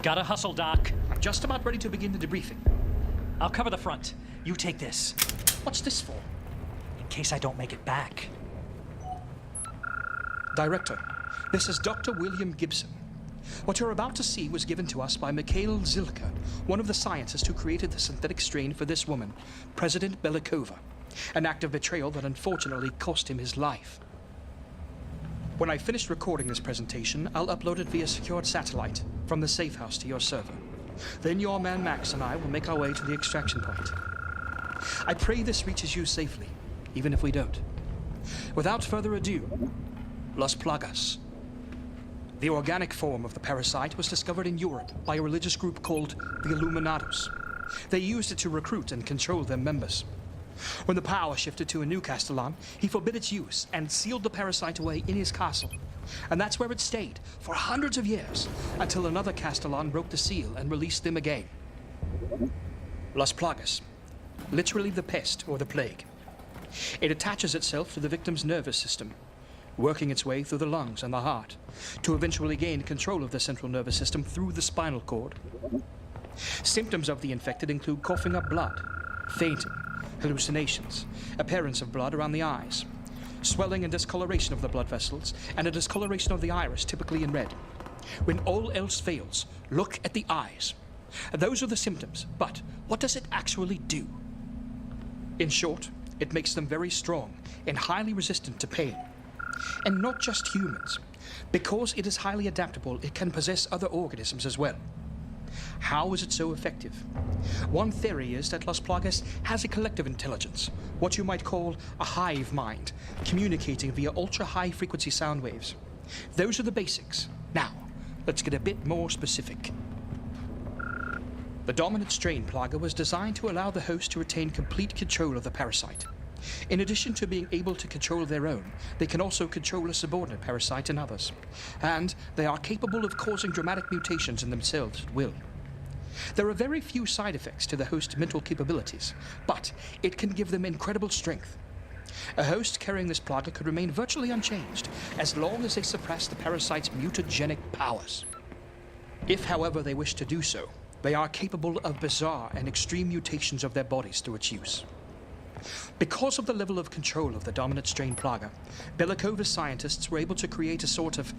Gotta hustle, Doc. I'm just about ready to begin the debriefing. I'll cover the front. You take this. What's this for? In case I don't make it back. Director, this is Dr. William Gibson. What you're about to see was given to us by Mikhail Zilka, one of the scientists who created the synthetic strain for this woman, President Belikova, an act of betrayal that unfortunately cost him his life. When I finished recording this presentation, I'll upload it via secured satellite from the safe house to your server. Then your man Max and I will make our way to the extraction point. I pray this reaches you safely, even if we don't. Without further ado, Las Plagas. The organic form of the parasite was discovered in Europe by a religious group called the Illuminados. They used it to recruit and control their members. When the power shifted to a new Castellan, he forbid its use and sealed the parasite away in his castle. And that's where it stayed for hundreds of years, until another Castellan broke the seal and released them again. Las Plagas, literally the pest or the plague. It attaches itself to the victim's nervous system, working its way through the lungs and the heart, to eventually gain control of the central nervous system through the spinal cord. Symptoms of the infected include coughing up blood, fainting, hallucinations, appearance of blood around the eyes, swelling and discoloration of the blood vessels, and a discoloration of the iris, typically in red. When all else fails, look at the eyes. Those are the symptoms, but what does it actually do? In short, it makes them very strong and highly resistant to pain. And not just humans. Because it is highly adaptable, it can possess other organisms as well. How is it so effective? One theory is that Las Plagas has a collective intelligence, what you might call a hive mind, communicating via ultra-high frequency sound waves. Those are the basics. Now, let's get a bit more specific. The dominant strain Plaga was designed to allow the host to retain complete control of the parasite. In addition to being able to control their own, they can also control a subordinate parasite in others. And they are capable of causing dramatic mutations in themselves at will. There are very few side effects to the host's mental capabilities, but it can give them incredible strength. A host carrying this Plaga could remain virtually unchanged as long as they suppress the parasite's mutagenic powers. If, however, they wish to do so, they are capable of bizarre and extreme mutations of their bodies through its use. Because of the level of control of the dominant strain Plaga, Belikova's scientists were able to create a sort of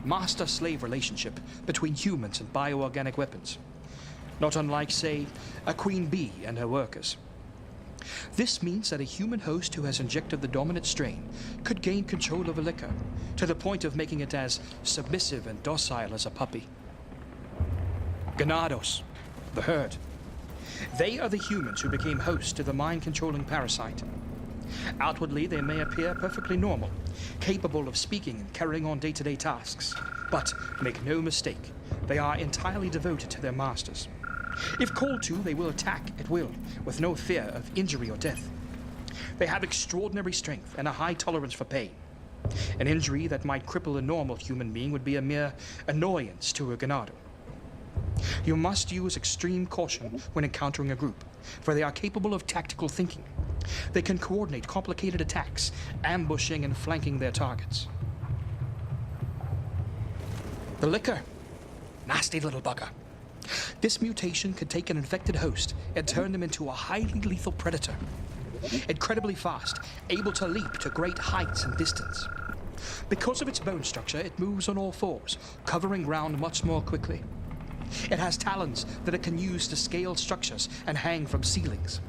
master-slave relationship between humans and bioorganic weapons. Not unlike, say, a queen bee and her workers. This means that a human host who has injected the dominant strain could gain control of a liquor, to the point of making it as submissive and docile as a puppy. Ganados, the herd. They are the humans who became hosts to the mind-controlling parasite. Outwardly, they may appear perfectly normal, capable of speaking and carrying on day-to-day tasks. But make no mistake, they are entirely devoted to their masters. If called to, they will attack at will, with no fear of injury or death. They have extraordinary strength and a high tolerance for pain. An injury that might cripple a normal human being would be a mere annoyance to a ganado. You must use extreme caution when encountering a group, for they are capable of tactical thinking. They can coordinate complicated attacks, ambushing and flanking their targets. The liquor. Nasty little bugger. This mutation could take an infected host and turn them into a highly lethal predator. Incredibly fast, able to leap to great heights and distance. Because of its bone structure, it moves on all fours, covering ground much more quickly. It has talons that it can use to scale structures and hang from ceilings.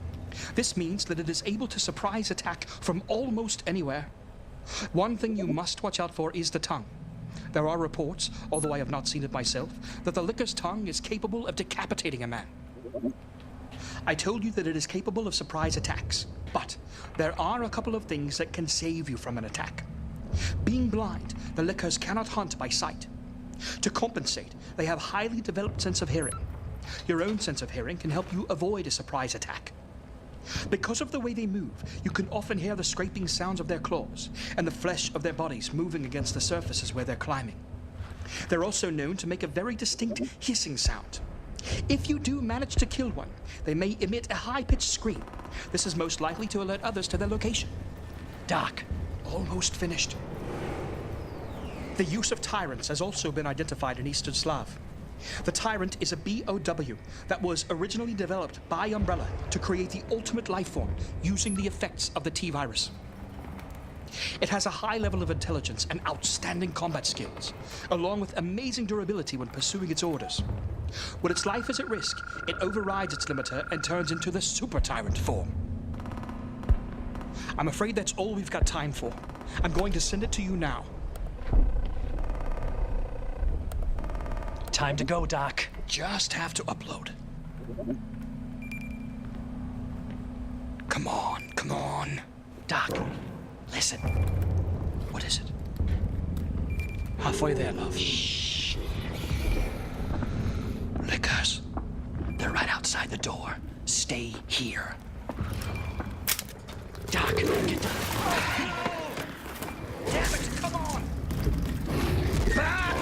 This means that it is able to surprise attack from almost anywhere. One thing you must watch out for is the tongue. There are reports, although I have not seen it myself, that the licker's tongue is capable of decapitating a man. I told you that it is capable of surprise attacks, but there are a couple of things that can save you from an attack. Being blind, the lickers cannot hunt by sight. To compensate, they have highly developed sense of hearing. Your own sense of hearing can help you avoid a surprise attack. Because of the way they move, you can often hear the scraping sounds of their claws and the flesh of their bodies moving against the surfaces where they're climbing. They're also known to make a very distinct hissing sound. If you do manage to kill one, they may emit a high-pitched scream. This is most likely to alert others to their location. Doc, almost finished. The use of tyrants has also been identified in Eastern Slav. The Tyrant is a BOW that was originally developed by Umbrella to create the ultimate life form using the effects of the T-Virus. It has a high level of intelligence and outstanding combat skills, along with amazing durability when pursuing its orders. When its life is at risk, it overrides its limiter and turns into the Super Tyrant form. I'm afraid that's all we've got time for. I'm going to send it to you now. Time to go, Doc. Just have to upload. Come on, come on. Doc, listen. What is it? Halfway there, love. Shh. Lickers. They're right outside the door. Stay here. Doc, get down. Damn it, come on! Back!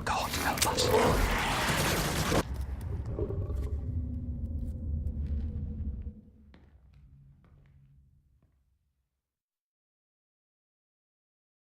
God help us.